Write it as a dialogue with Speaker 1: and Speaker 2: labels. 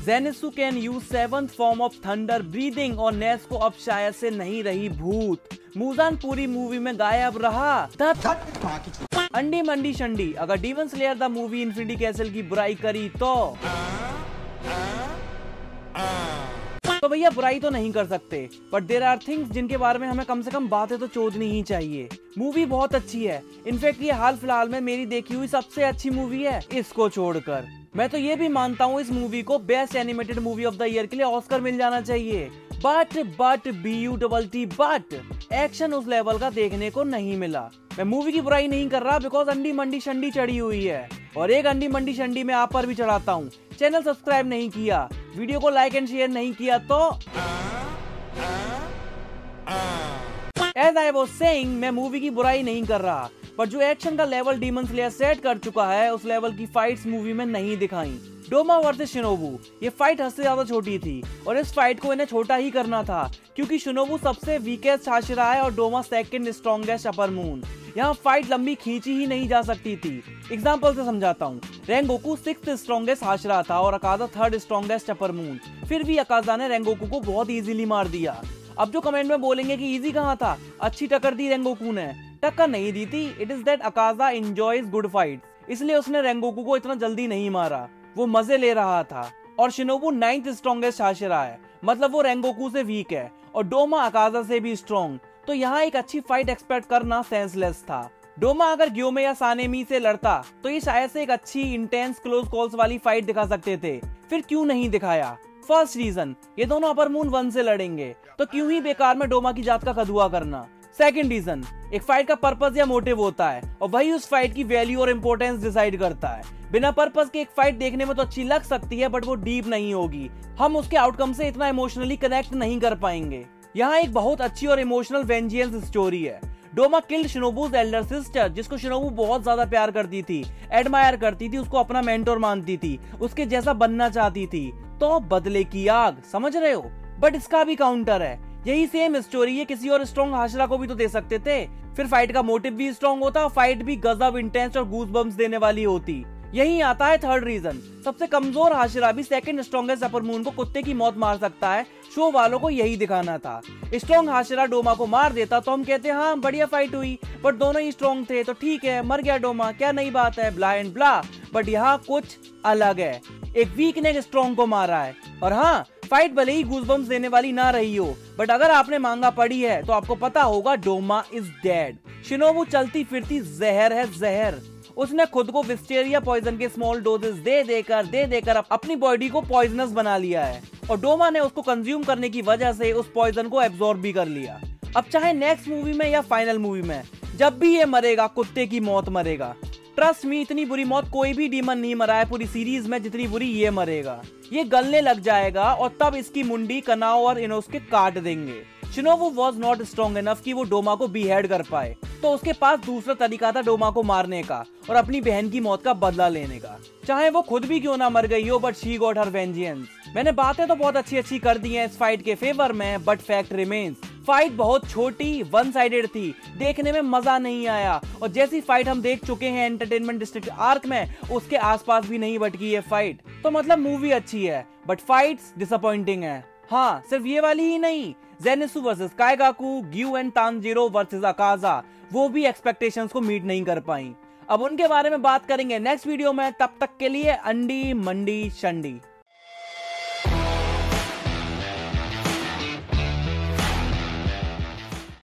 Speaker 1: Zenitsu can use 7th form of thunder breathing और Nezuko अब शायद से नहीं रही भूत। मुजान पूरी मूवी में गायब रहा। अंडी मंडी शंडी, अगर demon slayer the movie infinity castle की बुराई करी तो भैया बुराई तो नहीं कर सकते, बट देयर आर थिंग्स जिनके बारे में हमें कम से कम बातें तो चोदनी ही चाहिए। मूवी बहुत अच्छी है, इनफैक्ट ये हाल फिलहाल में मेरी देखी हुई सबसे अच्छी मूवी है इसको छोड़कर। मैं तो ये भी मानता हूँ इस मूवी को best animated movie of the year के लिए ऑस्कर मिल जाना चाहिए। बट बट एक्शन उस लेवल का देखने को नहीं मिला। मैं मूवी की बुराई नहीं कर रहा बिकॉज अंडी मंडी शंडी चढ़ी हुई है, और एक अंडी मंडी शंडी में आप पर भी चढ़ाता हूँ। चैनल सब्सक्राइब नहीं किया, वीडियो को लाइक एंड शेयर नहीं किया तो एज आई वाज सेइंग, मैं मूवी की बुराई नहीं कर रहा, पर जो एक्शन का लेवल डीमन स्लेयर सेट कर चुका है उस लेवल की फाइट्स मूवी में नहीं दिखाई। डोमा वर्सेस शिनोबू, ये फाइट हद से ज्यादा छोटी थी और इस फाइट को इन्हें छोटा ही करना था क्योंकि शिनोबू सबसे वीकेस्ट हाशिरा है और Doma second strongest upper moon. यहाँ फाइट लंबी खींची ही नहीं जा सकती थी। एग्जाम्पल से समझाता हूँ। रेंगोकू 6th स्ट्रॉन्गेस्ट हाशिरा था और अकाजा 3rd स्ट्रॉन्गेस्ट अपर मून, फिर भी अकाजा ने रेंगोकू को बहुत इजीली मार दिया। अब जो कमेंट में बोलेंगे कि इजी कहाँ था, अच्छी टक्कर दी रेंगोकू ने, टक्कर नहीं दी थी। It is that Akaza enjoys good fight, इसलिए उसने रेंगोकू को इतना जल्दी नहीं मारा, वो मजे ले रहा था। और शिनोबू 9th स्ट्रॉन्गेस्ट हाशिरा है, मतलब वो रेंगोकू से वीक है और डोमा अकाजा से भी स्ट्रॉन्ग, तो यहाँ एक अच्छी फाइट एक्सपेक्ट करना सेंसलेस था। डोमा अगर ग्योमे या सानेमी से लड़ता तो ये शायद से एक अच्छी इंटेंस क्लोज कॉल्स वाली फाइट दिखा सकते थे, फिर क्यों नहीं दिखाया? फर्स्ट रीजन, ये दोनों अपर मून 1 से लड़ेंगे तो क्यों ही बेकार में डोमा की जात का कदुआ करना। सेकंड रीजन, एक फाइट का पर्पस या मोटिव होता है और वही उस फाइट की वैल्यू और इम्पोर्टेंस डिसाइड करता है। बिना पर्पस के एक फाइट देखने में तो अच्छी लग सकती है बट वो डीप नहीं होगी, हम उसके आउटकम से इतना इमोशनली कनेक्ट नहीं कर पाएंगे। यहाँ एक बहुत अच्छी और इमोशनल वेंजियंस स्टोरी है। डोमा किल्ड शिनोबूज एल्डर सिस्टर, जिसको शिनोबू बहुत ज्यादा प्यार करती थी, एडमायर करती थी, उसको अपना मेंटोर मानती थी, उसके जैसा बनना चाहती थी। तो बदले की आग, समझ रहे हो? बट इसका भी काउंटर है, यही सेम स्टोरी है किसी और स्ट्रॉन्ग हाशिरा को भी तो दे सकते थे, फिर फाइट का मोटिव भी स्ट्रॉन्ग होता, फाइट भी गजब इंटेंस और गूज बम्स देने वाली होती। यही आता है थर्ड रीजन, सबसे कमजोर हाशिरा भी सेकंड स्ट्रॉन्गेस्ट अपर मून को कुत्ते की मौत मार सकता है। शो वालों को यही दिखाना था। स्ट्रॉन्ग हाशिरा डोमा को मार देता तो हम कहते हाँ बढ़िया फाइट हुई, बट दोनों ही स्ट्रॉन्ग थे तो ठीक है, मर गया डोमा, क्या नई बात है, ब्ला एंड ब्ला। बट यहाँ कुछ अलग है, एक वीक ने स्ट्रॉन्ग को मारा है। और हाँ, फाइट भले ही गूज़बम्स देने वाली ना रही हो, बट अगर आपने मांगा पढ़ी है तो आपको पता होगा डोमा इज डेड। शिनोबू चलती फिरती जहर है, जहर। उसने खुद को विस्टेरिया पॉइजन के स्मॉल डोजेस दे देकर अपनी बॉडी को पॉइजनस बना लिया है और डोमा ने उसको कंज्यूम करने की वजह से उस पॉइजन को एब्जॉर्ब भी कर लिया। अब चाहे नेक्स्ट मूवी में या फाइनल मूवी में, जब भी ये मरेगा कुत्ते की मौत मरेगा। ट्रस्ट मी, इतनी बुरी मौत कोई भी डीमन नहीं मरा है पूरी सीरीज में जितनी बुरी ये मरेगा। ये गलने लग जाएगा और तब इसकी मुंडी कनाओ और इनोस्के काट देंगे। Shinobu was not strong enough कि वो डोमा को बीहेड कर पाए, तो उसके पास दूसरा तरीका था डोमा को मारने का और अपनी बहन की मौत का बदला लेने का, चाहे वो खुद भी क्यों ना मर गई हो, but she got her vengeance. मैंने बातें तो बहुत अच्छी कर दी हैं इस फाइट के फेवर में, बट फैक्ट रिमेन्स, फाइट बहुत छोटी, वन साइडेड थी, देखने में मजा नहीं आया और जैसी फाइट हम देख चुके हैं एंटरटेनमेंट डिस्ट्रिक्ट आर्क में, उसके आसपास भी नहीं बटकी ये फाइट। तो मतलब मूवी अच्छी है बट फाइट्स डिसअपॉइंटिंग है। हाँ, सिर्फ ये वाली ही नहीं, Zenitsu versus Kaigaku, Giyu and Tanjiro versus Akaza, वो भी एक्सपेक्टेशंस को मीट नहीं कर पाई। अब उनके बारे में बात करेंगे नेक्स्ट वीडियो में, तब तक के लिए अंडी मंडी शंडी।